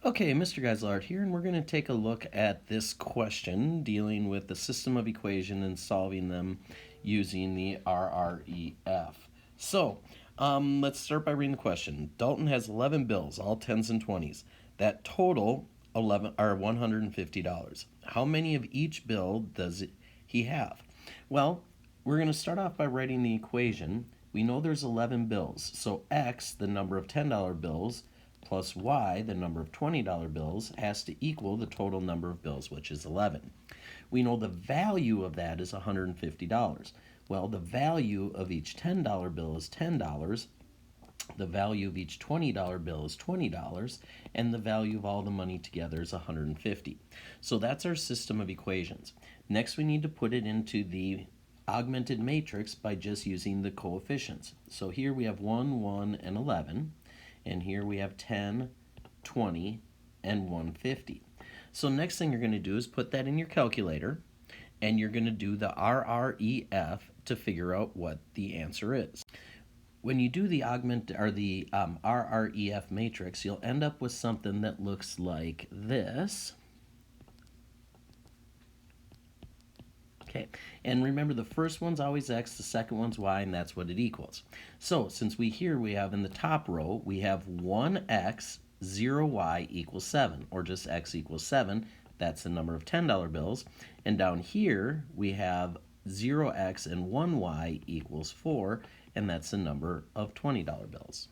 Okay, Mr. Geislard here, and we're going to take a look at this question dealing with the system of equation and solving them using the RREF. So, let's start by reading the question. Dalton has 11 bills, all 10s and 20s, that total $150. How many of each bill does he have? Well, we're going to start off by writing the equation. We know there's 11 bills, so X, the number of $10 bills, plus y, the number of $20 bills, has to equal the total number of bills, which is 11. We know the value of that is $150. Well, the value of each $10 bill is $10, the value of each $20 bill is $20, and the value of all the money together is $150. So that's our system of equations. Next, we need to put it into the augmented matrix by just using the coefficients. So here we have 1, 1, and 11. And here we have 10, 20, and 150. So next thing you're going to do is put that in your calculator, and you're going to do the RREF to figure out what the answer is. When you do the RREF matrix, you'll end up with something that looks like this. Okay, and remember the first one's always x, the second one's y, and that's what it equals. So since we have in the top row, we have 1x, 0y equals 7, or just x equals 7. That's the number of $10 bills. And down here, we have 0x and 1y equals 4, and that's the number of $20 bills.